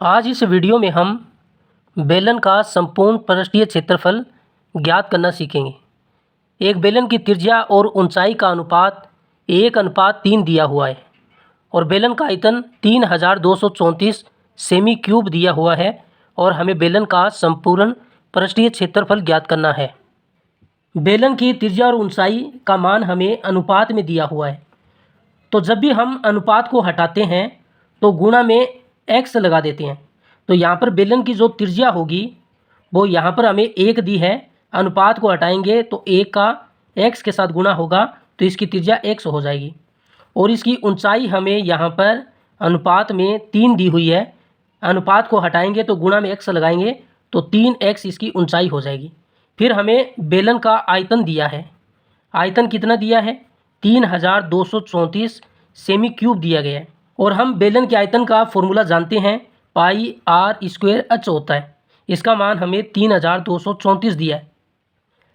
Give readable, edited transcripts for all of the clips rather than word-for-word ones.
आज इस वीडियो में हम बेलन का संपूर्ण पृष्ठीय क्षेत्रफल ज्ञात करना सीखेंगे। एक बेलन की त्रिज्या और ऊंचाई का अनुपात 1:3 दिया हुआ है और बेलन का आयतन 3234 सेमी क्यूब दिया हुआ है और हमें बेलन का संपूर्ण पृष्ठीय क्षेत्रफल ज्ञात करना है। बेलन की त्रिज्या और ऊंचाई का मान हमें अनुपात में दिया हुआ है, तो जब भी हम अनुपात को हटाते हैं तो गुणा में x लगा देते हैं। तो यहाँ पर बेलन की जो त्रिज्या होगी वो यहाँ पर हमें 1 दी है, अनुपात को हटाएंगे तो 1 का x के साथ गुणा होगा तो इसकी त्रिज्या x हो जाएगी। और इसकी ऊंचाई हमें यहाँ पर अनुपात में 3 दी हुई है, अनुपात को हटाएंगे तो गुणा में x लगाएंगे तो 3x इसकी ऊंचाई हो जाएगी। फिर हमें बेलन का आयतन दिया है, आयतन कितना दिया है 3234 सेमी क्यूब दिया गया है और हम बेलन के आयतन का फॉर्मूला जानते हैं, पाई आर स्क्वायर एच होता है। इसका मान हमें 3234 दिया है।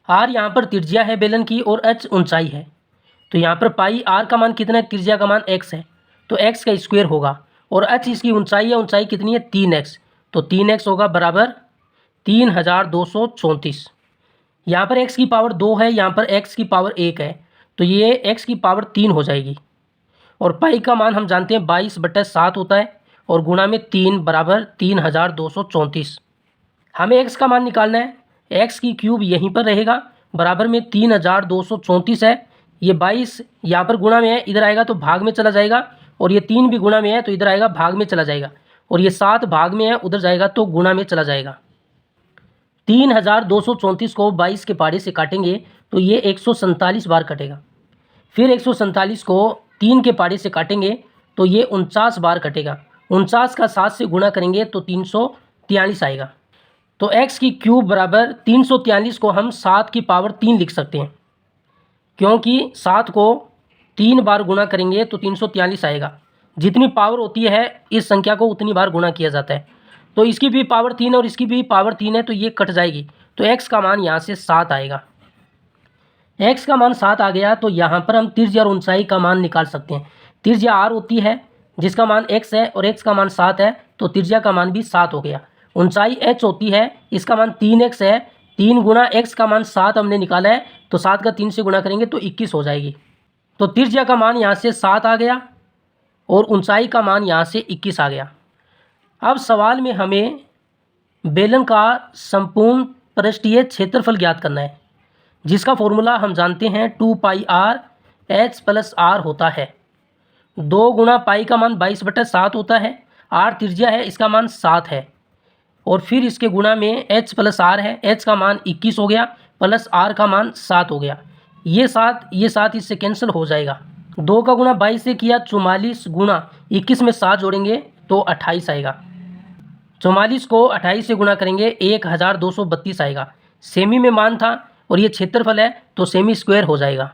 आर यहाँ पर त्रिज्या है बेलन की और एच ऊंचाई है, तो यहाँ पर पाई आर का मान कितना है, त्रिज्या का मान x है तो x का स्क्वायर होगा और एच इसकी ऊंचाई है, ऊंचाई कितनी है 3x, तो 3x होगा बराबर 3234। यहाँ पर x की पावर 2 है, यहाँ पर x की पावर 1 है, तो ये x की पावर 3 हो जाएगी। और पाई का मान हम जानते हैं 22/7 होता है और गुणा में 3 बराबर 3234। हमें x का मान निकालना है, x की क्यूब यहीं पर रहेगा, बराबर में 3234 है, ये 22 यहाँ पर गुणा में है, इधर आएगा तो भाग में चला जाएगा और ये 3 भी गुणा में है तो इधर आएगा भाग में चला जाएगा और ये 7 भाग में है, उधर जाएगा तो गुणा में चला जाएगा। 3234 को 22 के पाड़े से काटेंगे तो ये 147 बार कटेगा। फिर 147 को 3 के पाड़े से काटेंगे तो ये 49 बार कटेगा। 49 का 7 से गुणा करेंगे तो 343 आएगा। तो x की क्यूब बराबर 343 को हम 7 की पावर 3 लिख सकते हैं, क्योंकि 7 को 3 बार गुणा करेंगे तो 343 आएगा। जितनी पावर होती है इस संख्या को उतनी बार गुणा किया जाता है, तो इसकी भी पावर 3 और इसकी भी पावर 3 है तो ये कट जाएगी, तो x का मान यहाँ से 7 आएगा। x का मान 7 आ गया तो यहाँ पर हम त्रिज्या और ऊंचाई का मान निकाल सकते हैं। त्रिज्या r होती है जिसका मान x है और x का मान 7 है, तो त्रिज्या का मान भी 7 हो गया। ऊंचाई h होती है, इसका मान 3x है, 3 गुणा x का मान 7 हमने निकाला है, तो 7 का 3 से गुणा करेंगे तो 21 हो जाएगी। तो त्रिज्या का मान यहाँ से 7 आ गया और ऊंचाई का मान यहाँ से 21 आ गया। अब सवाल में हमें बेलन का संपूर्ण पृष्ठीय क्षेत्रफल ज्ञात करना है, जिसका फॉर्मूला हम जानते हैं 2 पाई आर एच प्लस आर होता है। 2 गुणा पाई का मान 22/7 होता है, आर त्रिज्या है, इसका मान 7 है और फिर इसके गुणा में एच प्लस आर है, एच का मान 21 हो गया प्लस आर का मान 7 हो गया। ये 7 इससे कैंसिल हो जाएगा। 2 का गुणा 22 से किया, 44 गुणा 21 में 7 जोड़ेंगे तो 28 आएगा। 44 को 28 से गुणा करेंगे 1232 आएगा। सेमी में मान था और ये क्षेत्रफल है तो सेमी स्क्वायर हो जाएगा।